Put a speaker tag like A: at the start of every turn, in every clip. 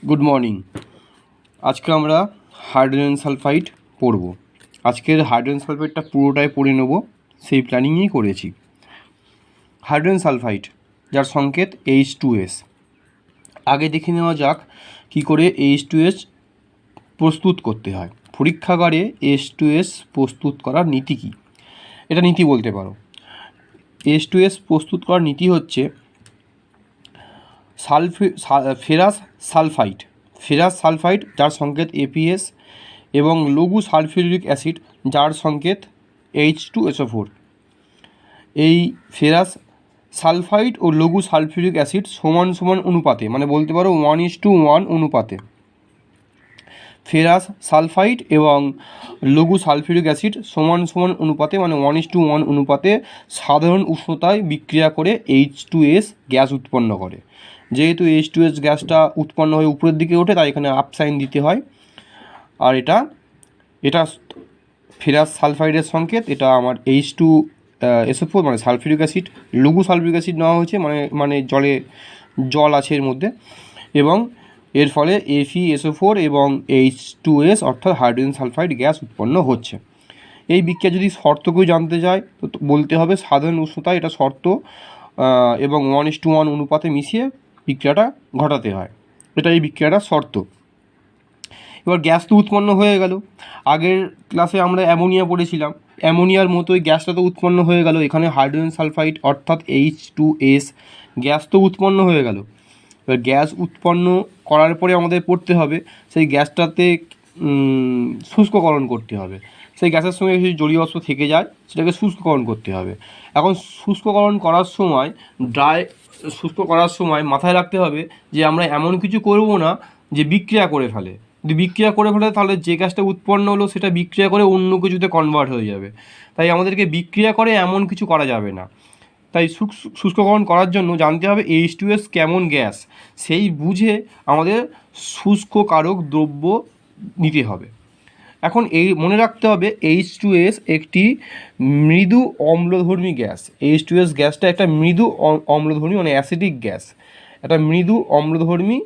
A: Good morning. আজকে আমরা hydrogen sulphide পড়ব। আজকের হাইড্রোজেন সালফাইডটা পুরোটাই পড়ে নেব, সেই প্ল্যানিংই করেছি। হাইড্রোজেন সালফাইড, যার সংকেত H2S। আগে দেখে নেওয়া যাক কী করে H2S প্রস্তুত করতে হয়। পরীক্ষাগারে H2S প্রস্তুত করার নীতি কী, এটা নীতি বলতে পারো। H2S প্রস্তুত করার নীতি হচ্ছে ফেরাস সালফাইড যার সংকেত APS এবং লঘু সালফিউরিক অ্যাসিড যার সংকেত H2SO4। এই ফেরাস সালফাইড ও লঘু সালফিউরিক অ্যাসিড সমান সমান অনুপাতে, মানে বলতে পারো 1:1 অনুপাতে, ফেরাস সালফাইড এবং লঘু সালফিউরিক অ্যাসিড সমান সমান অনুপাতে, মানে 1:1 অনুপাতে সাধারণ উষ্ণতায় বিক্রিয়া করে H2S গ্যাস উৎপন্ন করে। যেহেতু H2S গ্যাসটা উৎপন্ন হয়ে উপরের দিকে ওঠে, তাই এখানে আপ সাইন দিতে হয়। আর এটা ফেরাস সালফাইডের সংকেত, এটা আমার H2SO4 মানে সালফিউরিক অ্যাসিড, লঘু সালফিউরিক অ্যাসিড নেওয়া হয়েছে, মানে জল আছে এর মধ্যে, এবং এর ফলে FeSO4 এবং H2S অর্থাৎ হাইড্রোজেন সালফাইড গ্যাস উৎপন্ন হচ্ছে। এই বিক্রিয়া যদি শর্তকেও জানতে যায় তো বলতে হবে সাধারণ উষ্ণতায় এটা শর্ত এবং 1:1 অনুপাতে মিশিয়ে বিক্রিয়াটা ঘটাতে হয়। এটা এই বিক্রিয়াটার শর্ত। এবার গ্যাস তো উৎপন্ন হয়ে গেল। আগের ক্লাসে আমরা অ্যামোনিয়া পড়েছিলাম, অ্যামোনিয়ার মতোই গ্যাসটা তো উৎপন্ন হয়ে গেল। এখানে হাইড্রোজেন সালফাইড অর্থাৎ H2S গ্যাস তো উৎপন্ন হয়ে গেল। এবার গ্যাস উৎপন্ন করার পরে আমাদের পড়তে হবে সেই গ্যাসটাতে শুষ্ককরণ করতে হবে। সেই গ্যাসের সঙ্গে যদি জলীয় বাষ্প থেকে যায় সেটাকে শুষ্ককরণ করতে হবে। এখন শুষ্ককরণ করার সময় মাথায় রাখতে হবে যে আমরা এমন কিছু করব না যে বিক্রিয়া করে ফেলে। যদি বিক্রিয়া করে ফেলে তাহলে যে গ্যাসটা উৎপন্ন হলো সেটা বিক্রিয়া করে অন্য কিছুতে কনভার্ট হয়ে যাবে। তাই আমাদেরকে বিক্রিয়া করে এমন কিছু করা যাবে না। তাই শুষ্ককরণ করার জন্য জানতে হবে H2S কেমন গ্যাস, সেই বুঝে আমাদের শুষ্ককারক দ্রব্য নিতে হবে। এখন এই মনে রাখতে হবে H2S একটি মৃদু অম্লধর্মী গ্যাস। H2S গ্যাসটা একটা মৃদু অম্লধর্মী, মানে অ্যাসিডিক গ্যাস, একটা মৃদু অম্লধর্মী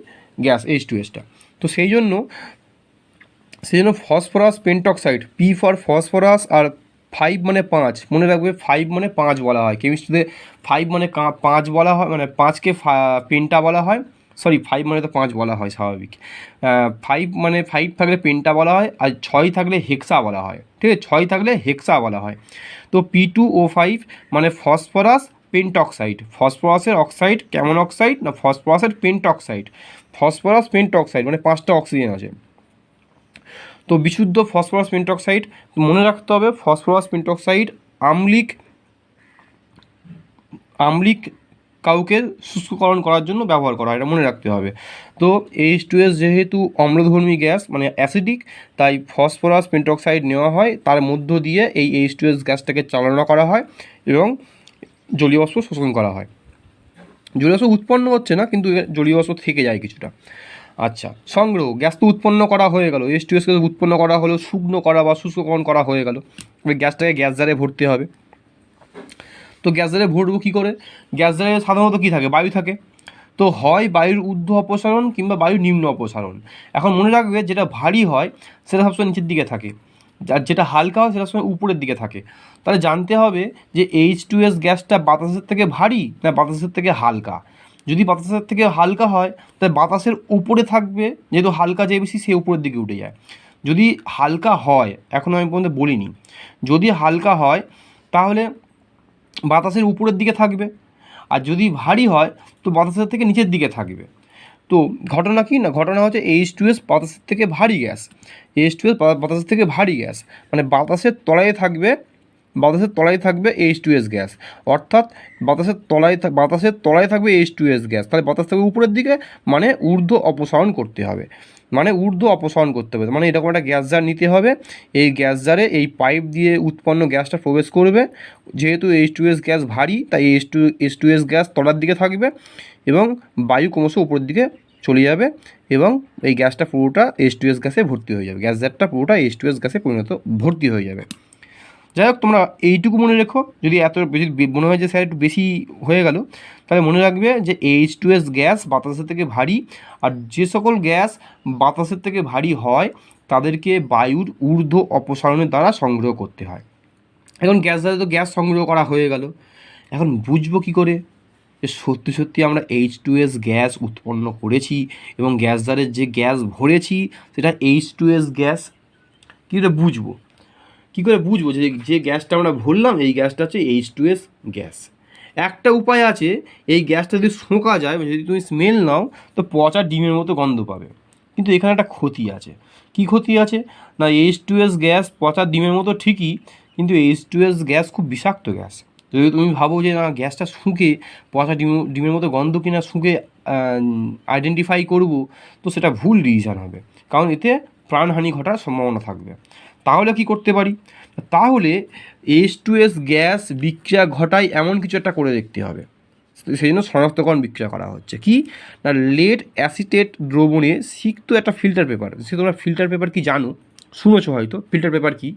A: গ্যাস H2Sটা। তো সেই জন্য phosphorus pentoxide, P for phosphorus আর 5 মানে 5, মনে রাখবে 5 মানে 5 বলা হয় কেমিস্ট্রিতে। 5 মানে 5 বলা হয়, মানে 5কে পেন্টা বলা হয়। 5 মানে তো 5 বলা হয় স্বাভাবিক। 5 মানে 5 থাকলে পেন্টা বলা হয়, আর 6 থাকলে হেক্সা বলা হয়। ঠিক আছে, 6 থাকলে হেক্সা বলা হয়। তো P2O5 মানে ফসফরাস পেন্টক্সাইড। ফসফরাসের অক্সাইড কেমন অক্সাইড না, ফসফরাসের পেন্টক্সাইড। ফসফরাস পেন্টক্সাইড মানে 5টা অক্সিজেন আছে। তো বিশুদ্ধ ফসফরাস পেন্টক্সাইড মনে রাখতে হবে, ফসফরাস পেন্টক্সাইড আম্লিক কাউকে শুষ্ককরণ করার জন্য ব্যবহার করা হয়, এটা মনে রাখতে হবে। তো H2S যেহেতু অম্লধর্মী গ্যাস মানে অ্যাসিডিক, তাই ফসফরাস পেন্টক্সাইড নেওয়া হয়, তার মধ্য দিয়ে এই H2S গ্যাসটাকে চালনা করা হয় এবং জলীয় বাষ্প শোষণ করা হয়। জলীয় বাষ্প উৎপন্ন হচ্ছে না, কিন্তু জলীয় বাষ্প থেকে যায় কিছুটা। আচ্ছা, সংগ্রহ, গ্যাস তো উৎপন্ন করা হয়ে গেল, H2Sকে উৎপন্ন করা হলো, শুকনো করা বা শুষ্ককরণ করা হয়ে গেল। এবার গ্যাসটাকে গ্যাস জারে ভরতে হবে। তো গ্যাস জারে ভরবো কী করে? গ্যাস জারে সাধারণত কী থাকে? বায়ু থাকে। তো হয় বায়ুর ঊর্ধ্ব অপসারণ কিংবা বায়ুর নিম্ন অপসারণ। এখন মনে রাখবে যেটা ভারী হয় সেটা সবসময় নিচের দিকে থাকে, আর যেটা হালকা হয় সেটা সবসময় উপরের দিকে থাকে। তাহলে জানতে হবে যে H2S গ্যাসটা বাতাসের থেকে ভারী না বাতাসের থেকে হালকা। যদি বাতাসের থেকে হালকা হয় তাহলে বাতাসের উপরে থাকবে, যেহেতু হালকা যে বেশি সে উপরের দিকে উঠে যায়। যদি হালকা হয়, এখন আমি পর্যন্ত বলিনি, যদি হালকা হয় তাহলে বাতাসের উপরের দিকে থাকবে, আর যদি ভারী হয় তো বাতাসের থেকে নিচের দিকে থাকবে। তো ঘটনা কী না, ঘটনা হচ্ছে H2S বাতাসের থেকে ভারী গ্যাস। H2S বাতাসের থেকে ভারী গ্যাস মানে বাতাসের তলায় থাকবে H2S গ্যাস, অর্থাৎ বাতাসের তলায় থাকবে H2S গ্যাস। তাহলে বাতাস থেকে উপরের দিকে, মানে ঊর্ধ্ব অপসারণ করতে হবে, মানে এরকম একটা গ্যাস জার নিতে হবে। এই গ্যাস জারে এই পাইপ দিয়ে উৎপন্ন গ্যাসটা প্রবেশ করবে। যেহেতু H2S গ্যাস ভারী, তাই H2S গ্যাস তলার দিকে থাকবে এবং বায়ু ক্রমশ উপরের দিকে চলে যাবে এবং এই গ্যাসটা পুরোটা H2S গ্যাসে ভর্তি হয়ে যাবে। গ্যাস জারটা পুরোটা H2S গ্যাসে ভর্তি হয়ে যাবে। যাই হোক, তোমরা এইটুকু মনে রেখো, যদি এত বেশি মনে হয় যে স্যার একটু বেশি হয়ে গেল, তাহলে মনে রাখবে যে H2S গ্যাস বাতাসের থেকে ভারী, আর যে সকল গ্যাস বাতাসের থেকে ভারী হয় তাদেরকে বায়ুর ঊর্ধ্ব অপসারণের দ্বারা সংগ্রহ করতে হয়। এখন গ্যাস দ্বারা তো গ্যাস সংগ্রহ করা হয়ে গেল, এখন বুঝবো কী করে যে সত্যি সত্যি আমরা H2S গ্যাস উৎপন্ন করেছি এবং গ্যাস দ্বারের যে গ্যাস ভরেছি সেটা H2S গ্যাস? কী করে বুঝবো? কী করে বুঝবো যে যে গ্যাসটা আমরা ভরলাম এই গ্যাসটা হচ্ছে H2S গ্যাস? একটা উপায় আছে, এই গ্যাসটা যদি শোঁকা যায়, যদি তুমি স্মেল নাও, তো পচা ডিমের মতো গন্ধ পাবে। কিন্তু এখানে একটা ক্ষতি আছে। কী ক্ষতি আছে? না, H2S গ্যাস পচা ডিমের মতো ঠিকই, কিন্তু H2S গ্যাস খুব বিষাক্ত গ্যাস। যদি তুমি ভাবো যে না গ্যাসটা শুঁকে পচা ডিমের মতো গন্ধ কিনা শুঁকে আইডেন্টিফাই করব, তো সেটা ভুল ডিসিশান হবে, কারণ এতে প্রাণহানি ঘটার সম্ভাবনা থাকবে। তাহলে কি করতে পারি? তাহলে H2S গ্যাস বিক্রিয়া ঘটায় এমন কিছু একটা করে দেখতে হবে। সেই জন্য শনাক্তকরণ বিক্রিয়া করা হচ্ছে। কি না, লেড অ্যাসিটেট দ্রবণে সিক্ত একটা ফিল্টার পেপার। সে তোমরা ফিল্টার পেপার কি জানো, শুনেছো হয়তো ফিল্টার পেপার কি।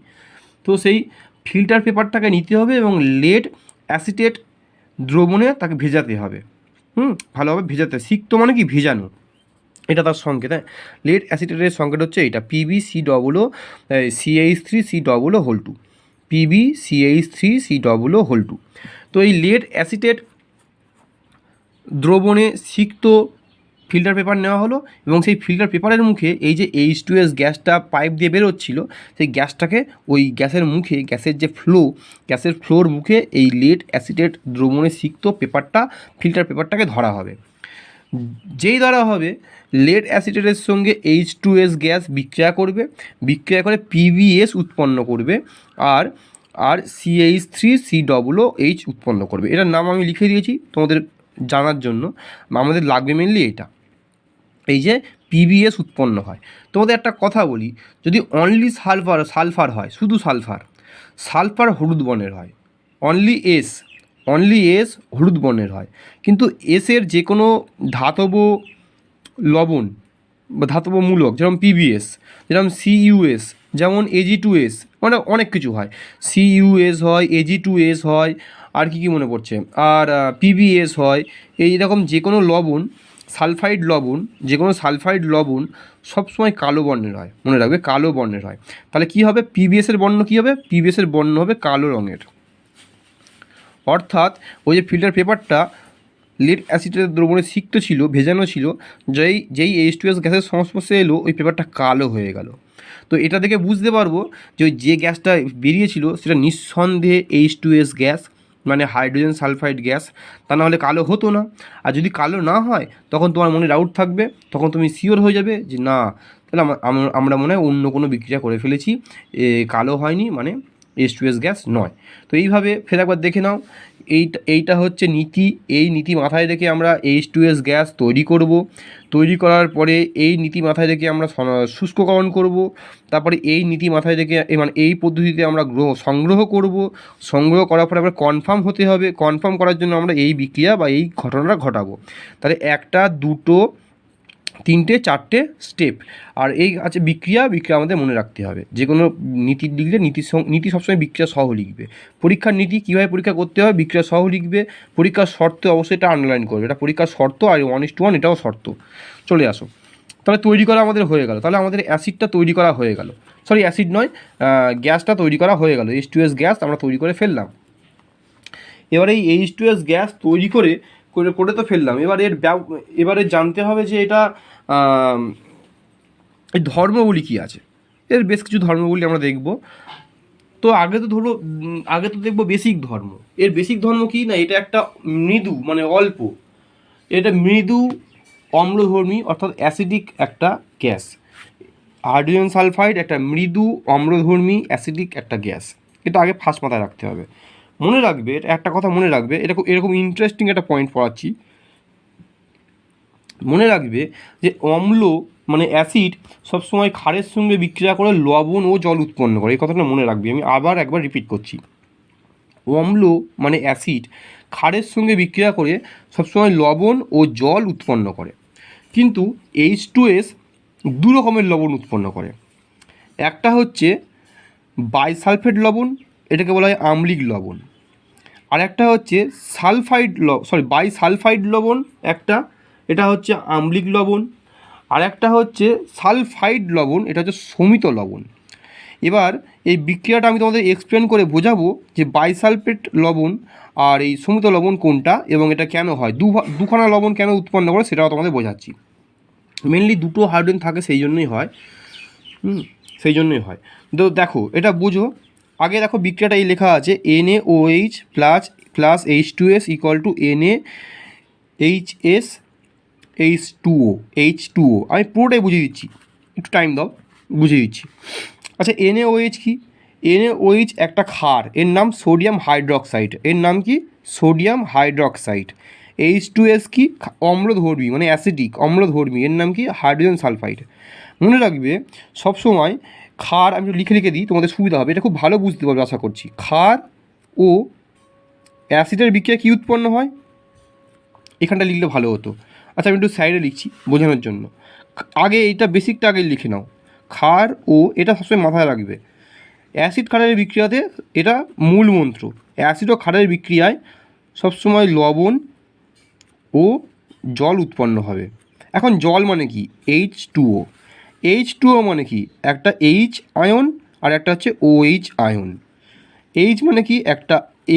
A: তো সেই ফিল্টার পেপারটাকে নিতে হবে এবং লেড অ্যাসিটেট দ্রবণে তাকে ভেজাতে হবে। ভালোভাবে ভেজাতে। সিক্ত মানে কি, ভেজানো, এটা তার সংকেত। হ্যাঁ, লেড অ্যাসিটেটের সংকেত হচ্ছে এইটা, PbCOO CH3COO2, PbCH3COO2। তো এই লেড অ্যাসিটেট দ্রবণে সিক্ত ফিল্টার পেপার নেওয়া হলো এবং সেই ফিল্টার পেপারের মুখে এই যে H2S গ্যাসটা পাইপ দিয়ে বেরোচ্ছিল, সেই গ্যাসটাকে ওই গ্যাসের মুখে, গ্যাসের যে গ্যাসের ফ্লোর মুখে এই লেড অ্যাসিটেট দ্রবণে সিক্ত পেপারটা, ফিল্টার পেপারটাকে ধরা হবে। যেই ধরা হবে, লেড অ্যাসিটেটের সঙ্গে H2S গ্যাস বিক্রিয়া করবে, বিক্রিয়া করে PbS উৎপন্ন করবে, আর CH3COOH উৎপন্ন করবে। এটার নাম আমি লিখে দিয়েছি তোমাদের জানার জন্য, আমাদের লাগবে মেনলি এটা, এই যে PbS উৎপন্ন হয়। তোমাদের একটা কথা বলি, যদি অনলি সালফার হয়, শুধু সালফার হলুদ বর্ণের হয়, অনলি এস হলুদ বর্ণের হয়। কিন্তু এসের যে কোনো ধাতব লবণ বা ধাতব মূলক, যেরকম PbS, যেরকম CuS, যেমন Ag2S, মানে অনেক কিছু হয়, CuS হয়, Ag2S হয়, আর কি মনে পড়ছে, আর PbS হয়। এইরকম যে কোনো লবণ, যে কোনো সালফাইড লবণ সবসময় কালো বর্ণের হয়, মনে রাখবে, কালো বর্ণের হয়। তাহলে কী হবে, PbS-এর বর্ণ কী হবে? PbS-এর বর্ণ হবে কালো রঙের। অর্থাৎ ওই যে ফিল্টার পেপারটা লেড অ্যাসিটেট দ্রবণে সিক্ত ছিল, ভেজানো ছিল, যেই H2S গ্যাসের সংস্পর্শে এলো, ওই পেপারটা কালো হয়ে গেল। তো এটা দেখে বুঝতে পারবো যে ওই যে গ্যাসটা বেরিয়েছিল সেটা নিঃসন্দেহে H2S গ্যাস, মানে হাইড্রোজেন সালফাইড গ্যাস, তা না হলে কালো হতো না। আর যদি কালো না হয় তখন তোমার মনে ডাউট থাকবে, তখন তুমি শিওর হয়ে যাবে যে না, তাহলে আমরা মনে হয় অন্য কোনো বিক্রিয়া করে ফেলেছি, কালো হয়নি, মানে H2S গ্যাস নয়। তো এইভাবে ফের একবার দেখে নাও, এইটা হচ্ছে নীতি। এই নীতি মাথায় রেখে আমরা H2S গ্যাস তৈরি করার পরে এই নীতি মাথায় রেখে আমরা শুষ্ককরণ করব। তারপরে এই নীতি মাথায় রেখে মানে এই পদ্ধতিতে আমরা সংগ্রহ করার পরে আমরা কনফার্ম হতে হবে। কনফার্ম করার জন্য আমরা এই বিক্রিয়া বা এই ঘটনাটা ঘটাবো। তাহলে 1, 2, 3, 4 স্টেপ। আর এই আছে বিক্রিয়া আমাদের মনে রাখতে হবে। যে কোনো নীতি লিখলে নীতি সবসময় বিক্রিয়া সহ লিখবে। পরীক্ষার নীতি কীভাবে পরীক্ষা করতে হয়, বিক্রিয়া সহ লিখবে। পরীক্ষার শর্ত অবশ্যই এটা আন্ডারলাইন করবে, এটা পরীক্ষার শর্ত, আর 1:1 এটাও শর্ত। চলে আসো, তাহলে তৈরি করা আমাদের হয়ে গেল। তাহলে আমাদের অ্যাসিডটা তৈরি করা হয়ে গেল, সরি অ্যাসিড নয়, গ্যাসটা তৈরি করা হয়ে গেল। H2S গ্যাস আমরা তৈরি করে ফেললাম। এবারে এই H2S গ্যাস তৈরি করে তো ফেললাম। এবারে জানতে হবে যে এটা এই ধর্মগুলি কী আছে। এর বেশ কিছু ধর্মগুলি আমরা দেখব। তো আগে তো দেখবো বেসিক ধর্ম। এর বেসিক ধর্ম কী না, এটা একটা মৃদু, মানে অল্প, এটা মৃদু অম্লধর্মী অর্থাৎ অ্যাসিডিক একটা গ্যাস। হাইড্রোজেন সালফাইড একটা মৃদু অম্লধর্মী অ্যাসিডিক একটা গ্যাস। এটা আগে ফার্স্ট মাথায় রাখতে হবে। মনে রাখবে, একটা কথা মনে রাখবে, এরকম ইন্টারেস্টিং একটা পয়েন্ট পড়াচ্ছি। মনে রাখবে যে অম্ল মানে অ্যাসিড সবসময় ক্ষারের সঙ্গে বিক্রিয়া করে লবণ ও জল উৎপন্ন করে। এই কথাটা মনে রাখবে, আমি আবার একবার রিপিট করছি। অম্ল মানে অ্যাসিড ক্ষারের সঙ্গে বিক্রিয়া করে সবসময় লবণ ও জল উৎপন্ন করে। কিন্তু H2S দু রকমের লবণ উৎপন্ন করে। একটা হচ্ছে বাইসালফেট লবণ এটাকে বলা হয় আম্লিক লবণ। আর একটা হচ্ছে বাইসালফাইড লবণ একটা, এটা হচ্ছে আম্লিক লবণ। আর একটা হচ্ছে সালফাইড লবণ, এটা হচ্ছে শমিত লবণ। এবার এই বিক্রিয়াটা আমি তোমাদের এক্সপ্লেন করে বোঝাবো যে বাইসালফেট লবণ আর এই শমিত লবণ কোনটা এবং এটা কেন হয়, দুখানা লবণ কেন উৎপন্ন করে সেটাও তোমাদের বোঝাচ্ছি। মেনলি দুটো হাইড্রোজেন থাকে সেই জন্যই হয়, তো দেখো এটা বুঝো। আগে দেখো বিক্রিয়াটা এই লেখা আছে NaOH plus H2S equal to NaHS H2O। আমি পুরোটাই বুঝিয়ে দিচ্ছি, একটু টাইম দাও, বুঝিয়ে দিচ্ছি। আচ্ছা, NaOH কি? NaOH একটা ক্ষার, এর নাম সোডিয়াম হাইড্রক্সাইড। এর নাম কি? Sodium hydroxide. H2S কি? অম্লধর্মী, মানে অ্যাসিডিক, অম্লধর্মী, এর নাম কি? Hydrogen sulphide. মনে রাখবে সবসময় ক্ষার, আমি লিখে লিখে দিই তোমাদের সুবিধা হবে, এটা খুব ভালো বুঝতে পারবে আশা করছি। ক্ষার ও অ্যাসিডের বিক্রিয়া কী উৎপন্ন হয়, এখানটা লিখলে ভালো হতো। আচ্ছা, আমি একটু সাইডে লিখছি বোঝানোর জন্য। আগে এইটা বেসিকটা আগে লিখে নাও, ক্ষার ও, এটা সবসময় মাথায় রাখবে। অ্যাসিড ক্ষারের বিক্রিয়াতে এটা মূল মন্ত্র। অ্যাসিড ও ক্ষারের বিক্রিয়ায় সবসময় লবণ ও জল উৎপন্ন হবে। এখন জল মানে কি? H2O। H2O মানে কি? একটা H আয়ন আর একটা হচ্ছে OH আয়ন। H মানে কি? একটা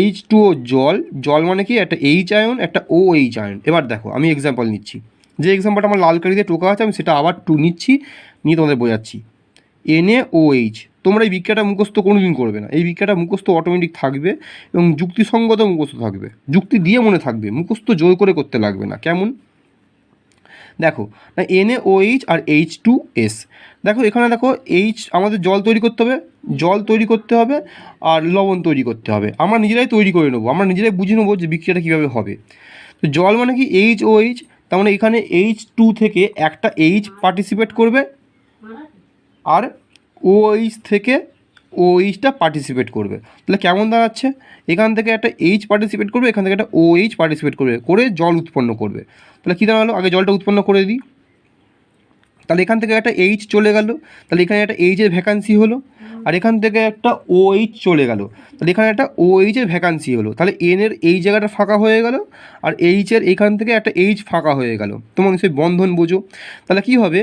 A: H2O জল, জল মানে কি? একটা H আয়ন, একটা OH আয়ন। এবার দেখো আমি এক্সাম্পল নিচ্ছি, যে এক্সাম্পলটা আমার লাল কালিতে টোকা আছে আমি সেটা আবার নিচ্ছি, নিয়ে তোমাদের বোঝাচ্ছি। NaOH, তোমরা এই বিক্রিয়াটা মুখস্থ কোনোদিন করবে না, এই বিক্রিয়াটা মুখস্থ অটোমেটিক থাকবে এবং যুক্তিসঙ্গত মুখস্থ থাকবে, যুক্তি দিয়ে মনে থাকবে, মুখস্থ জোর করে করতে লাগবে না। কেমন? দেখো না, NaOH আর H2S। দেখো এখানে দেখো আমাদের জল তৈরি করতে হবে আর লবণ তৈরি করতে হবে। আমরা নিজেরাই তৈরি করে নেবো, আমরা নিজেরাই বুঝে নেবো যে বিক্রিয়াটা কীভাবে হবে। তো জল মানে কি? HOH, তার মানে এখানে H2 থেকে একটা H পার্টিসিপেট করবে আর OH থেকে OHটা পার্টিসিপেট করবে। তাহলে কেমন দাঁড়াচ্ছে? এখান থেকে একটা H পার্টিসিপেট করবে, এখান থেকে একটা OH পার্টিসিপেট করবে, করে জল উৎপন্ন করবে। তাহলে কী দাঁড়ালো? আগে জলটা উৎপন্ন করে দিই। তাহলে এখান থেকে একটা H চলে গেল, তাহলে এখানে একটা H-এর ভ্যাকান্সি হলো। আর এখান থেকে একটা OH চলে গেল, তাহলে এখানে একটা OH-এর ভ্যাকান্সি হলো। তাহলে N-এর এই জায়গাটা ফাঁকা হয়ে গেল আর H-এর এইখান থেকে একটা H ফাঁকা হয়ে গেল। তোমার নিশ্চয়ই বন্ধন বোঝো। তাহলে কী হবে?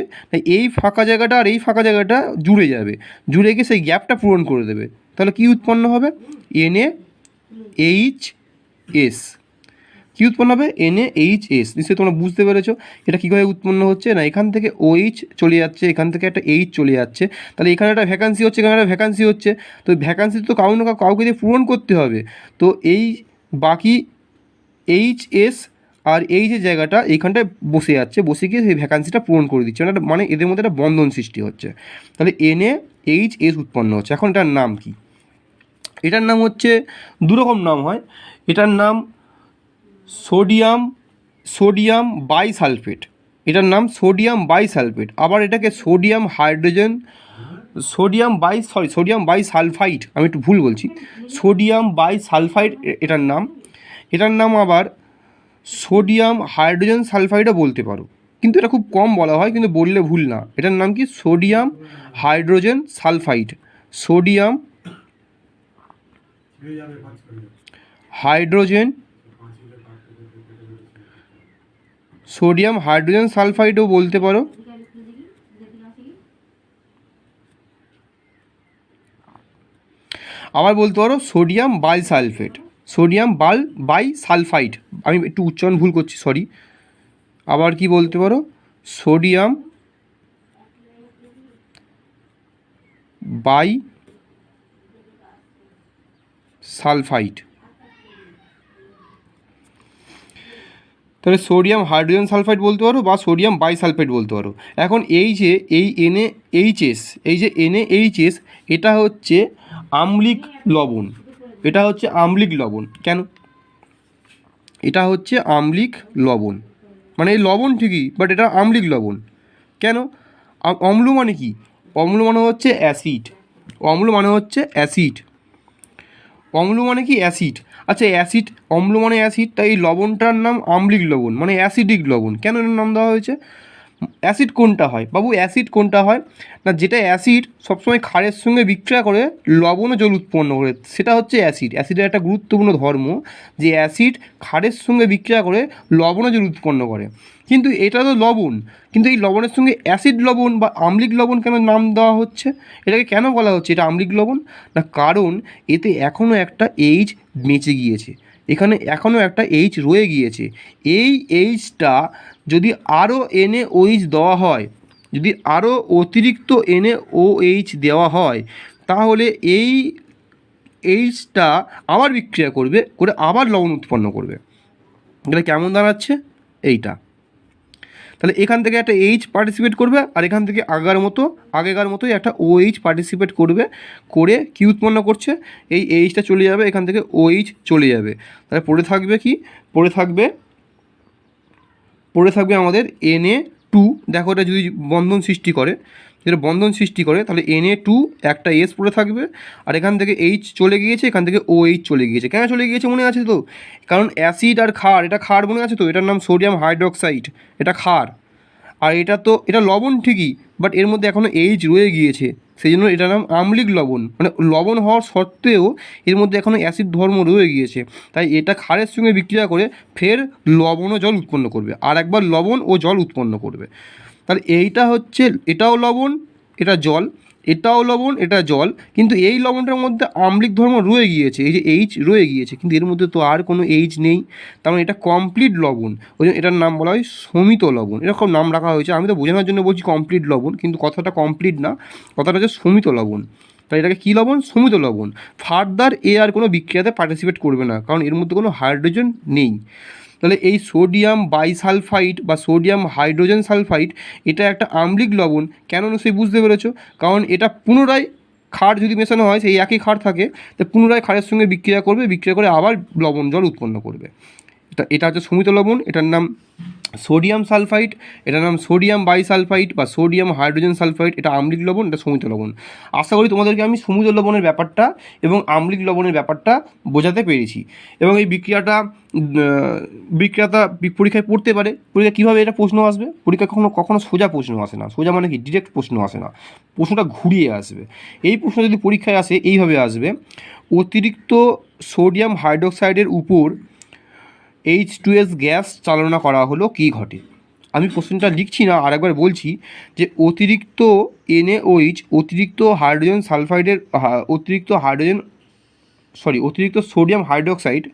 A: এই ফাঁকা জায়গাটা আর এই ফাঁকা জায়গাটা জুড়ে যাবে, জুড়ে গিয়ে সেই গ্যাপটা পূরণ করে দেবে। তাহলে কী উৎপন্ন হবে? NaHS। কী উৎপন্ন হবে? NaHS। নিশ্চয়ই তোমরা বুঝতে পেরেছো এটা কীভাবে উৎপন্ন হচ্ছে। না, এখান থেকে OH চলে যাচ্ছে, এখান থেকে একটা H চলে যাচ্ছে, তাহলে এখানে একটা ভ্যাকান্সি হচ্ছে, এখানে একটা ভ্যাকান্সি হচ্ছে। তো ভ্যাকান্সি তো কাউকে দিয়ে পূরণ করতে হবে। তো এই বাকি HS আর H-এর জায়গাটা এইখানটায় বসে যাচ্ছে, বসে গিয়ে সেই ভ্যাকান্সিটা পূরণ করে দিচ্ছে, মানে এদের মধ্যে একটা বন্ধন সৃষ্টি হচ্ছে। তাহলে NaHS উৎপন্ন হচ্ছে। এখন এটার নাম কি? এটার নাম হচ্ছে, দুরকম নাম হয়। এটার নাম সোডিয়াম বাইসালফেট। এটার নাম সোডিয়াম বাইসালফেট। আবার এটাকে সোডিয়াম বাইসালফাইড, আমি একটু ভুল বলছি, সোডিয়াম বাইসালফাইড এটার নাম। এটার নাম আবার সোডিয়াম হাইড্রোজেন সালফাইডও বলতে পারো, কিন্তু এটা খুব কম বলা হয়, কিন্তু বললে ভুল না। এটার নাম কি? Sodium hydrogen sulphide. Sodium hydrogen সালফাইডও বলতে পারো। আবার বলতে পারো সোডিয়াম বাইসালফাইড। আমি একটু উচ্চারণ ভুল করছি, সরি। আবার কি বলতে পারো? Sodium bisulphide. তাহলে সোডিয়াম হাইড্রোজেন সালফাইড বলতে পারো বা সোডিয়াম বাইসালফেট বলতে পারো। এখন এই যে NaHS, এটা হচ্ছে আম্লিক লবণ। কেন? এটা হচ্ছে আম্লিক লবণ, মানে এই লবণ ঠিকই, বাট এটা আম্লিক লবণ কেন? অম্ল মানে কি? অম্ল মানে হচ্ছে অ্যাসিড। আচ্ছা, অম্ল মানে অ্যাসিড, তাই এই লবণটার নাম আম্লিক লবণ, মানে অ্যাসিডিক লবণ। কেন এর নাম দেওয়া হয়েছে? অ্যাসিড কোনটা হয় বাবু? অ্যাসিড কোনটা হয় না, যেটা অ্যাসিড সবসময় ক্ষারের সঙ্গে বিক্রিয়া করে লবণ ও জল উৎপন্ন করে, সেটা হচ্ছে অ্যাসিড। অ্যাসিডের একটা গুরুত্বপূর্ণ ধর্ম যে অ্যাসিড ক্ষারের সঙ্গে বিক্রিয়া করে লবণ ও জল উৎপন্ন করে। কিন্তু এটা তো লবণ, কিন্তু এই লবণের সঙ্গে অ্যাসিড লবণ বা আম্লিক লবণ কেন নাম দেওয়া হচ্ছে? এটাকে কেন বলা হচ্ছে এটা আম্লিক লবণ? না, কারণ এতে এখনও একটা এইচ বেঁচে গিয়েছে, এখানে এখনও একটা এইচ রয়ে গিয়েছে। এই এইচটা যদি আরও NaOH দেওয়া হয়, যদি আরও অতিরিক্ত NaOH দেওয়া হয়, তাহলে এই এইচটা আবার বিক্রিয়া করবে, করে আবার লবণ উৎপন্ন করবে। এটা কেমন দাঁড়াচ্ছে? এইটা। তাহলে এখান থেকে একটা এইচ পার্টিসিপেট করবে, আর এখান থেকে আগেকার মতোই একটা OH পার্টিসিপেট করবে, করে কি উৎপন্ন করছে? এই এইচটা চলে যাবে, এখান থেকে OH চলে যাবে। তাহলে পড়ে থাকবে কি? পড়ে থাকবে আমাদের Na2। দেখো এটা যদি বন্ধন সৃষ্টি করে, যেটা বন্ধন সৃষ্টি করে, তাহলে Na2 একটা S পড়ে থাকবে, আর এখান থেকে H চলে গিয়েছে, এখান থেকে OH চলে গিয়েছে। কেন চলে গিয়েছে মনে আছে তো? কারণ অ্যাসিড আর ক্ষার, এটা ক্ষার মনে আছে তো, এটার নাম সোডিয়াম হাইড্রোক্সাইড, এটা ক্ষার। আর এটা লবণ ঠিকই, বাট এর মধ্যে এখনও এইচ রয়ে গিয়েছে, সেই জন্য এটার নাম আম্লিক লবণ। মানে লবণ হওয়ার সত্ত্বেও এর মধ্যে এখনও অ্যাসিড ধর্ম রয়ে গিয়েছে, তাই এটা ক্ষারের সঙ্গে বিক্রিয়া করে ফের লবণ ও জল উৎপন্ন করবে, আর একবার লবণ ও জল উৎপন্ন করবে। তাহলে এইটা হচ্ছে, এটাও লবণ, এটা জল, এটাও লবণ, এটা জল, কিন্তু এই লবণটার মধ্যে আম্লিক ধর্ম রয়ে গিয়েছে, এই যে এইচ রয়ে গিয়েছে, কিন্তু এর মধ্যে তো আর কোনো এইচ নেই, তার মানে এটা কমপ্লিট লবণ। ওই জন্য এটার নাম বলা হয় সমিত লবণ, এরকম নাম রাখা হয়েছে। আমি তো বোঝানোর জন্য বলছি কমপ্লিট লবণ, কিন্তু কথাটা কমপ্লিট না, কথাটা হচ্ছে সমিত লবণ। তাই এটাকে কী লবণ? সমিত লবণ। ফার্দার আর কোনো বিক্রিয়াতে পার্টিসিপেট করবে না, কারণ এর মধ্যে কোনো হাইড্রোজেন নেই। তাহলে এই সোডিয়াম বাইসালফাইড বা সোডিয়াম হাইড্রোজেন সালফাইড, এটা একটা আম্লিক লবণ। কেন সেই বুঝতে পেরেছো? কারণ এটা পুনরায় ক্ষার যদি মেশানো হয়, সেই একই ক্ষার থাকে, তো পুনরায় ক্ষারের সঙ্গে বিক্রিয়া করবে, বিক্রিয়া করে আবার লবণ জল উৎপন্ন করবে। এটা হচ্ছে সমিত লবণ, এটার নাম সোডিয়াম সালফাইড, এটার নাম সোডিয়াম বাইসালফাইড বা সোডিয়াম হাইড্রোজেন সালফাইড। এটা আম্লিক লবণ, এটা সমিত লবণ। আশা করি তোমাদেরকে আমি সমিত লবণের ব্যাপারটা এবং আম্লিক লবণের ব্যাপারটা বোঝাতে পেরেছি। এবং এই বিক্রিয়াটা পরীক্ষায় পড়তে পারে। পরীক্ষা কীভাবে এটা প্রশ্ন আসবে? পরীক্ষা কখনো সোজা প্রশ্ন আসে না। সোজা মানে কি? ডিরেক্ট প্রশ্ন আসে না, প্রশ্নটা ঘুরিয়ে আসবে। এই প্রশ্ন যদি পরীক্ষায় আসে, এইভাবে আসবে: অতিরিক্ত সোডিয়াম হাইড্রোক্সাইডের উপর H2S গ্যাস চালনা করা হলো, কী ঘটে? আমি কোশ্চেনটা লিখছি না, আরেকবার বলছি যে অতিরিক্ত NaOH, অতিরিক্ত সোডিয়াম হাইড্রোক্সাইডের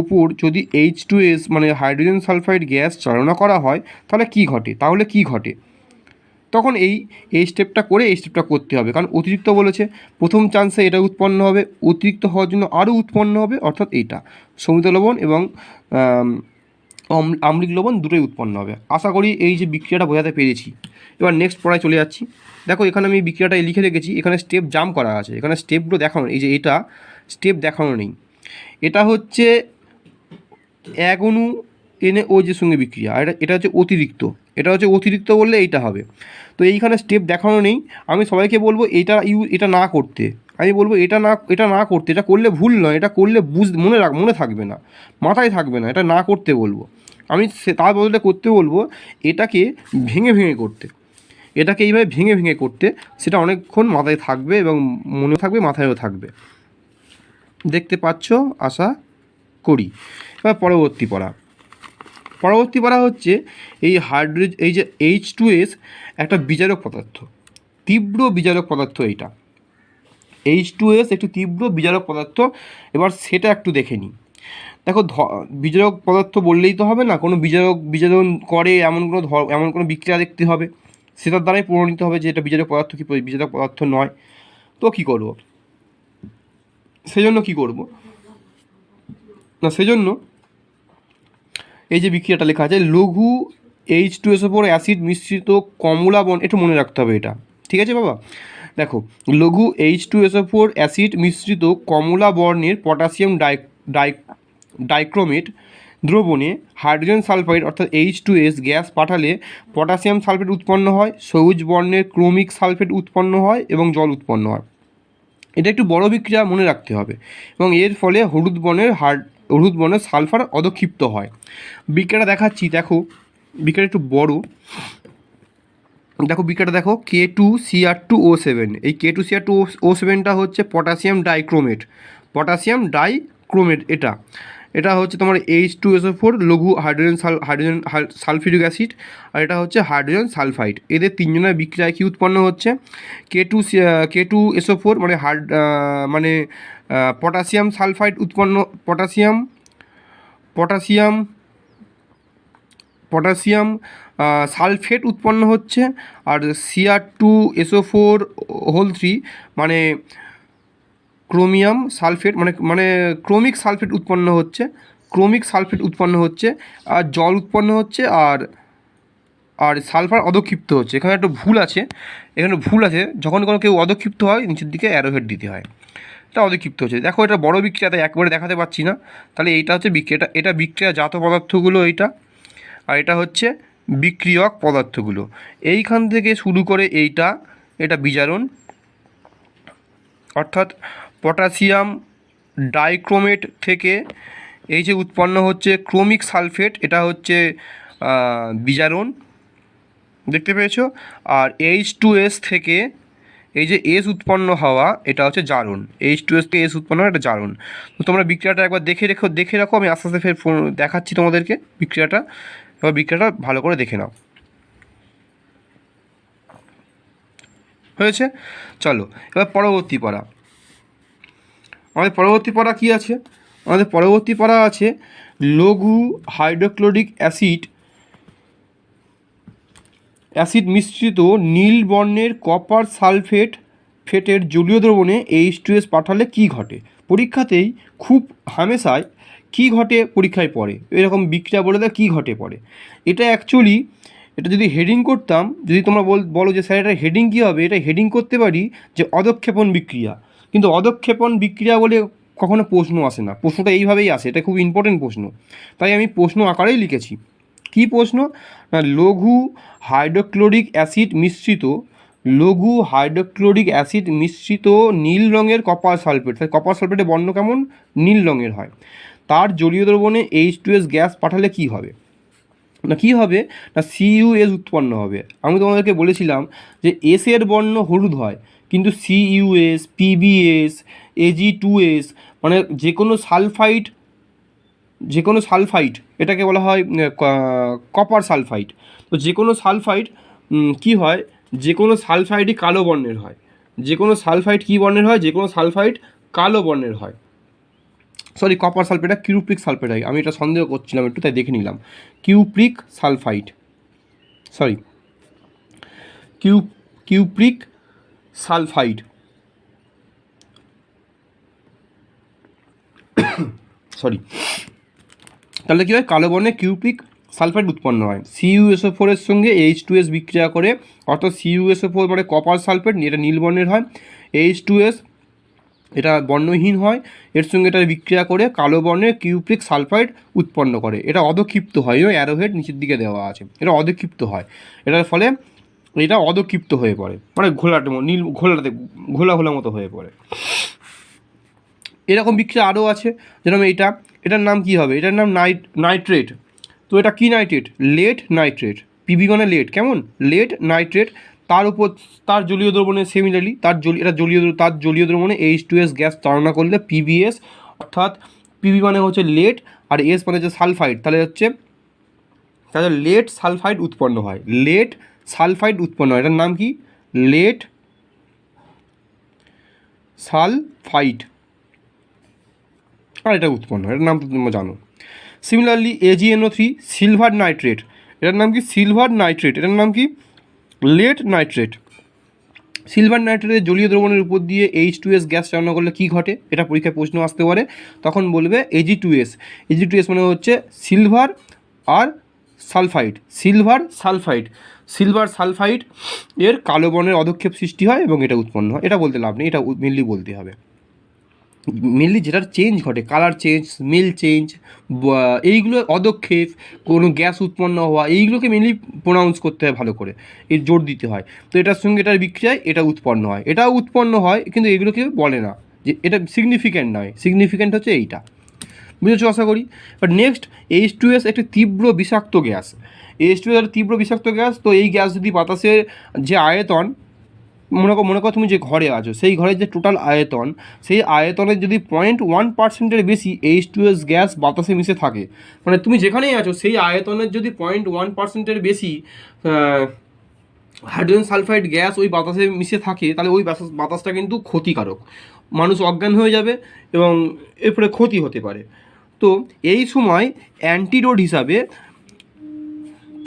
A: উপর যদি H2S মানে হাইড্রোজেন সালফাইড গ্যাস চালনা করা হয়, তাহলে কী ঘটে? তখন এই স্টেপটা করতে হবে, কারণ অতিরিক্ত বলেছে, প্রথম চান্সে এটা উৎপন্ন হবে, অতিরিক্ত হওয়ার জন্য আরও উৎপন্ন হবে, অর্থাৎ এইটা সমিত লবণ এবং আম্লিক লবণ দুটোই উৎপন্ন হবে। আশা করি এই যে বিক্রিয়াটা বোঝাতে পেরেছি। এবার নেক্সট পড়ায় চলে যাচ্ছি। দেখো এখানে আমি বিক্রিয়াটা লিখে রেখেছি, এখানে স্টেপ জাম্প করা আছে, এখানে স্টেপগুলো দেখানো, এই যে এটা স্টেপ দেখানো নেই। এটা হচ্ছে এক অণু NaOH সঙ্গে বিক্রিয়া, আর এটা হচ্ছে অতিরিক্ত বললে এইটা হবে। তো এইখানে স্টেপ দেখানো নেই। আমি সবাইকে বলবো এটা না করতে। আমি বলবো এটা না করতে, এটা করলে ভুল নয়, এটা করলে মনে থাকবে না, মাথায় থাকবে না, এটা না করতে বলবো। আমি তার বদলে করতে বলবো এটাকে ভেঙে ভেঙে করতে, এটাকে এইভাবে ভেঙে ভেঙে করতে, সেটা অনেকক্ষণ মাথায় থাকবে এবং মনে থাকবে, মাথায়ও থাকবে। দেখতে পাচ্ছ আশা করি। এবার পরবর্তী পড়া হচ্ছে এই যে H2S একটা বিজারক পদার্থ, তীব্র বিজারক পদার্থ। এইটা H2S একটি তীব্র বিজারক পদার্থ। এবার সেটা একটু দেখে নিই। দেখো বিজারক পদার্থ বললেই তো হবে না, কোনো বিজারণ করে এমন কোনো বিক্রিয়া দেখতে হবে, সেটার দ্বারাই প্রমাণিত হবে যে এটা বিজারক পদার্থ কি বিজারক পদার্থ নয়। তো কী করব? সেজন্য এই যে বিক্রিয়াটা লেখা আছে, লঘু H2S ওপর অ্যাসিড মিশ্রিত কমলা বন, একটু মনে রাখতে হবে এটা, ঠিক আছে বাবা? দেখো, লঘু H2S ওপর অ্যাসিড মিশ্রিত কমলা বর্ণের পটাশিয়াম ডাইক্রোমেট দ্রবণে হাইড্রোজেন সালফাইড অর্থাৎ H2S গ্যাস পাঠালে পটাশিয়াম সালফেট উৎপন্ন হয়, সবুজ বর্ণের ক্রোমিক সালফেট উৎপন্ন হয় এবং জল উৎপন্ন হয়। এটা একটু বড় বিক্রিয়া, মনে রাখতে হবে, এবং এর ফলে হলুদ বর্ণের সালফার অধক্ষিপ্ত হয়। বিক্রিয়াটা দেখাচ্ছি, দেখো বিক্রিয়াটা একটু বড়, দেখো বিক্রিয়াটা দেখো, K2Cr2O7, এই K2Cr2O7টা হচ্ছে পটাশিয়াম ডাইক্রোমেট, এটা হচ্ছে তোমার H2SO4 লঘু হাইড্রোজেন সালফিউরিক অ্যাসিড, আর এটা হচ্ছে হাইড্রোজেন সালফাইড। এদের তিনজনের বিক্রিয়ায় কী উৎপন্ন হচ্ছে, K2SO4 মানে পটাশিয়াম সালফাইড উৎপন্ন, পটাশিয়াম সালফেট উৎপন্ন হচ্ছে, আর Cr2SO4 মানে ক্রোমিয়াম সালফেট ক্রোমিক সালফেট উৎপন্ন হচ্ছে, আর জল উৎপন্ন হচ্ছে, আর সালফার অধক্ষিপ্ত হচ্ছে। এখানে ভুল আছে, যখন কোনো কেউ অধক্ষিপ্ত হয় নিচের দিকে অ্যারোহেড দিতে হয়, এটা অধক্ষিপ্ত হচ্ছে। দেখো এটা বড় বিক্রিয়া, তাই একবারে দেখাতে পাচ্ছি না, তাহলে এইটা হচ্ছে বিক্রিয়া, এটা বিক্রিয়াজাত পদার্থগুলো এইটা, আর এটা হচ্ছে বিক্রিয়ক পদার্থগুলো। এইখান থেকে শুরু করে এটা বিজারণ, অর্থাৎ পটাশিয়াম ডাইক্রোমেট থেকে এই যে উৎপন্ন হচ্ছে ক্রোমিক সালফেট, এটা হচ্ছে বিজারণ, দেখতে পেয়েছো। আর H2S থেকে এই যে এস উৎপন্ন হওয়া, এটা হচ্ছে জারণ। H2S থেকে এস উৎপন্ন হওয়া, এটা জারণ। তো তোমরা বিক্রিয়াটা একবার দেখে রাখো, আমি আস্তে আস্তে ফের দেখাচ্ছি তোমাদেরকে বিক্রিয়াটা, এবার বিক্রিয়াটা ভালো করে দেখে নাও। হয়েছে? চলো এবার পরবর্তী পড়া। আমাদের পরবর্তী পড়া কী আছে? আমাদের পরবর্তী পড়া আছে লঘু হাইড্রোক্লোরিক অ্যাসিড মিশ্রিত নীল বর্ণের কপার সালফেটের জলীয় দ্রবণে H2S পাঠালে কী ঘটে? পরীক্ষাতেই খুব হামেশায় কী ঘটে পরীক্ষায় পড়ে, এরকম বিক্রিয়া বলে দেয় কী ঘটে পড়ে। এটা অ্যাকচুয়ালি, এটা যদি হেডিং করতাম, যদি তোমরা বলো যে স্যার এটা হেডিং কী হবে, এটা হেডিং করতে পারি যে অধক্ষেপণ বিক্রিয়া, কিন্তু অধক্ষেপণ বিক্রিয়া বলে কখনো প্রশ্ন আসে না, প্রশ্নটা এইভাবেই আসে, এটা খুব ইম্পর্টেন্ট প্রশ্ন, তাই আমি প্রশ্ন আকারেই লিখেছি। কী প্রশ্ন না, লঘু হাইড্রোক্লোরিক অ্যাসিড মিশ্রিত নীল রঙের কপার সালফেট, তাই কপার সালফেটের বর্ণ কেমন, নীল রঙের হয়, তার জলীয় দ্রবণে H2S গ্যাস পাঠালে কী হবে না, CuS উৎপন্ন হবে। আমি তোমাদেরকে বলেছিলাম যে এসের বর্ণ হলুদ হয়, কিন্তু CuS, PbS, Ag2S মানে যে কোনো সালফাইড এটাকে বলা হয় কপার সালফাইড। তো যে কোনো সালফাইড কী হয়, যে কোনো সালফাইডই কালো বর্ণের হয়, যে কোনো সালফাইড কী বর্ণের হয়, যে কোনো সালফাইড কালো বর্ণের হয়। সরি, কপার সালফেটটা কিউপ্রিক সালফেট হয়, আমি এটা সন্দেহ করছিলাম একটু, তাই দেখে নিলাম। কিউপ্রিক সালফাইড সরি, তাহলে কী হয়, কালো বর্ণে কিউপ্রিক সালফাইড উৎপন্ন হয়। CuSO4 এর সঙ্গে H2S বিক্রিয়া করে, অর্থাৎ CuSO4 মানে কপার সালফেট, এটা নীল বর্ণের হয়, H2S এটা বর্ণহীন হয়, এর সঙ্গে এটা বিক্রিয়া করে কালো বর্ণের কিউপ্রিক সালফাইড উৎপন্ন করে, এটা অধক্ষিপ্ত হয়, এবং অ্যারোহেড নিচের দিকে দেওয়া আছে, এটা অধক্ষিপ্ত হয়, এটার ফলে এটা অধক্ষিপ্ত হয়ে পড়ে, মানে ঘোলা মতো হয়ে পড়ে। এরকম বিক্রিয়া আরও আছে, যেরকম এটার নাম কী হবে, এটার নাম নাইট্রেট। তো এটা কী নাইট্রেট, লেড নাইট্রেট, পিবি মানে লেড, কেমন লেড নাইট্রেট, তার উপর তার জলীয় দ্রবণে সিমিলারলি তার জলীয় দ্রবণে H2S গ্যাস চালনা করলে PbS, অর্থাৎ পিবি মানে হচ্ছে লেড আর এস মানে হচ্ছে সালফাইড, তাহলে লেড সালফাইড উৎপন্ন হয়, এটার নাম কি, লেড সালফাইড, আর এটা উৎপন্ন হয়, এটার নাম তো তোমরা জানো। সিমিলারলি AgNO3 সিলভার নাইট্রেট, এটার নাম কি, এটার নাম কি, লেড নাইট্রেট। সিলভার নাইট্রেটের জলীয় দ্রবণের উপর দিয়ে H2S গ্যাস চালনা করলে কী ঘটে, এটা পরীক্ষায় প্রশ্ন আসতে পারে, তখন বলবে Ag2S মানে হচ্ছে সিলভার আর সালফাইড, সিলভার সালফাইড এর কালো বর্ণের অধক্ষেপ সৃষ্টি হয় এবং এটা উৎপন্ন হয়, এটা বলতে লাভ নেই, এটা মেনলি বলতে হবে। মেনলি যেটার চেঞ্জ ঘটে, কালার চেঞ্জ, স্মেল চেঞ্জ, এইগুলো অদক্ষেপ, কোনো গ্যাস উৎপন্ন হওয়া, এইগুলোকে মেনলি প্রোনাউন্স করতে হয় ভালো করে, এর জোর দিতে হয়। তো এটার সঙ্গে এটার বিক্রিয়ায় এটা উৎপন্ন হয়, এটাও উৎপন্ন হয়, কিন্তু এগুলোকে বলে না যে এটা সিগনিফিক্যান্ট নয়, সিগনিফিক্যান্ট হচ্ছে এইটা। বুঝেছো আশা করি। বাট নেক্সট, H2S একটি তীব্র বিষাক্ত গ্যাস। H2S একটা তীব্র বিষাক্ত গ্যাস। তো এই গ্যাস যদি বাতাসের যে আয়তন, মনে করো তুমি যে ঘরে আছো, সেই ঘরের যে টোটাল আয়তন, সেই আয়তনের যদি 0.1%-এর বেশি H2S গ্যাস বাতাসে মিশে থাকে, মানে তুমি যেখানেই আছো সেই আয়তনের যদি 0.1%-এর বেশি হাইড্রোজেন সালফাইড গ্যাস ওই বাতাসে মিশে থাকে, তাহলে ওই বাতাসটা কিন্তু ক্ষতিকারক, মানুষ অজ্ঞান হয়ে যাবে এবং এরপরে ক্ষতি হতে পারে। তো এই সময় অ্যান্টিডোট হিসাবে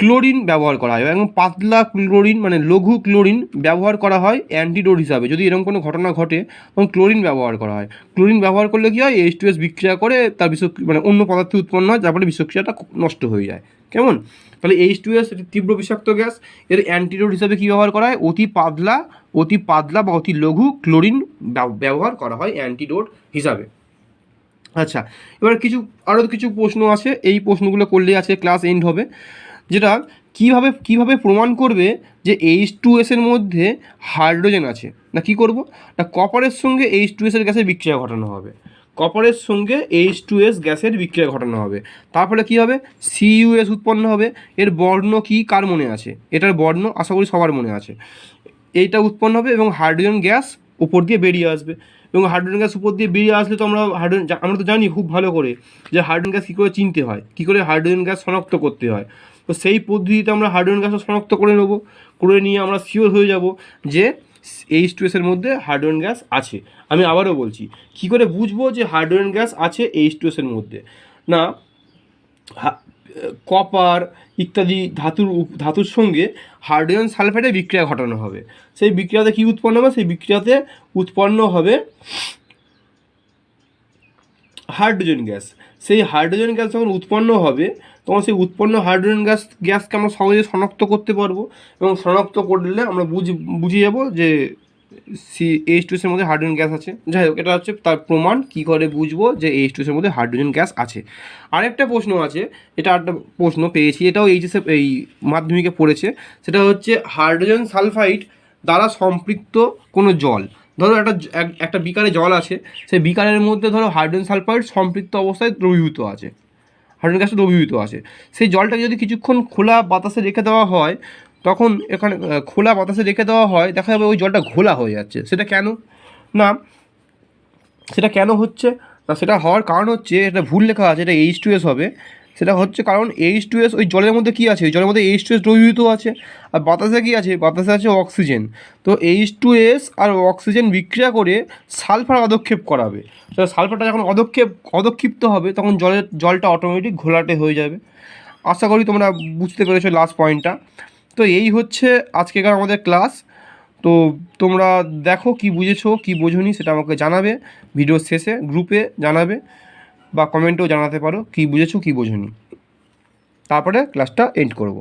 A: ক্লোরিন ব্যবহার করা হয়, এবং পাতলা ক্লোরিন মানে লঘু ক্লোরিন ব্যবহার করা হয় অ্যান্টিডোট হিসাবে। যদি এরকম কোনো ঘটনা ঘটে তখন ক্লোরিন ব্যবহার করা হয়। ক্লোরিন ব্যবহার করলে কী হয়, H2S বিক্রিয়া করে তার মানে অন্য পদার্থ উৎপন্ন হয়, তারপরে বিষক্রিয়াটা নষ্ট হয়ে যায়। কেমন? তাহলে H2S একটি তীব্র বিষাক্ত গ্যাস, এর অ্যান্টিডোট হিসাবে কী ব্যবহার করা হয়, অতি পাতলা বা অতি লঘু ক্লোরিন ব্যবহার করা হয় অ্যান্টিডোট হিসাবে। আচ্ছা, এবার আরও কিছু প্রশ্ন আছে, এই প্রশ্নগুলো করলেই আছে ক্লাস এন্ড হবে। যেটা কিভাবে প্রমাণ করবে যে H2S এর মধ্যে হাইড্রোজেন আছে, না কি করব না কপারের সঙ্গে H2S এর গ্যাসের বিক্রিয়া ঘটানো হবে, কপারের সঙ্গে H2S গ্যাসের বিক্রিয়া ঘটানো হবে। তার ফলে কী হবে, CuS উৎপন্ন হবে। এর বর্ণ কি কার মনে আছে? এটার বর্ণ আশা করি সবার মনে আছে। এইটা উৎপন্ন হবে এবং হাইড্রোজেন গ্যাস উপর দিয়ে বেরিয়ে আসবে, এবং হাইড্রোজেন গ্যাস উপর দিয়ে বেরিয়ে আসলে তো আমরা তো জানি খুব ভালো করে যে হাইড্রোজেন গ্যাস কী করে চিনতে হয়, কী করে হাইড্রোজেন গ্যাস শনাক্ত করতে হয়। তো সেই পদ্ধতিতে আমরা হাইড্রোজেন গ্যাসও শনাক্ত করে নেব, করে নিয়ে আমরা শিওর হয়ে যাব যে H2S এর মধ্যে হাইড্রোজেন গ্যাস আছে। আমি আবারও বলছি, কী করে বুঝবো যে হাইড্রোজেন গ্যাস আছে H2S এর মধ্যে? না, কপার ইত্যাদি ধাতুর সঙ্গে হাইড্রোজেন সালফাইডের বিক্রিয়া ঘটানো হবে। সেই বিক্রিয়াতে কী উৎপন্ন হবে, সেই বিক্রিয়াতে উৎপন্ন হবে হাইড্রোজেন গ্যাস। সেই হাইড্রোজেন গ্যাস যখন উৎপন্ন হবে, তখন সেই উৎপন্ন হাইড্রোজেন গ্যাসকে আমরা সহজে শনাক্ত করতে পারবো, এবং শনাক্ত করলে আমরা বুঝে যাব যে H2S এর মধ্যে হাইড্রোজেন গ্যাস আছে। যাই হোক, এটা হচ্ছে তার প্রমাণ, কী করে বুঝবো যে H2S এর মধ্যে হাইড্রোজেন গ্যাস আছে। আরেকটা প্রশ্ন আছে, এটা একটা প্রশ্ন পেয়েছি, এটাও এইচএসে এই মাধ্যমিকে পড়েছে। সেটা হচ্ছে হাইড্রোজেন সালফাইড দ্বারা সম্পৃক্ত কোনো জল, ধরো একটা বিকারে জল আছে, সেই বিকারের মধ্যে ধরো হাইড্রোজেন সালফাইড সম্পৃক্ত অবস্থায় দ্রবীভূত আছে, হাইড্রোজেন গ্যাসটা দ্রবীভূত আছে। সেই জলটাকে যদি কিছুক্ষণ খোলা বাতাসে রেখে দেওয়া হয়, তখন এখানে খোলা বাতাসে রেখে দেওয়া হয়, দেখা যাবে ওই জলটা ঘোলা হয়ে যাচ্ছে। সেটা কেন হচ্ছে না, সেটা হওয়ার কারণ হচ্ছে, এটা ভুল লেখা আছে, এটা H2S হবে। সেটা হচ্ছে কারণ H2S ওই জলের মধ্যে কী আছে, ওই জলের মধ্যে H2S দ্রবীভূত আছে, আর বাতাসে কী আছে, বাতাসে আছে অক্সিজেন। তো H2S আর অক্সিজেন বিক্রিয়া করে সালফার অদক্ষেপ করাবে। তো সালফারটা যখন অদক্ষিপ্ত হবে, তখন জলটা অটোমেটিক ঘোলাটে হয়ে যাবে। আশা করি তোমরা বুঝতে পেরেছো লাস্ট পয়েন্টটা। তো এই হচ্ছে আজকেকার আমাদের ক্লাস। তো তোমরা দেখো কি বুঝেছো কি বোঝোনি, সেটা আমাকে জানাবে ভিডিওর শেষে, গ্রুপে জানাবে বা কমেন্টেও জানাতে পারো কি বুঝেছো কি বোঝোনি। তারপরে ক্লাসটা এন্ড করব।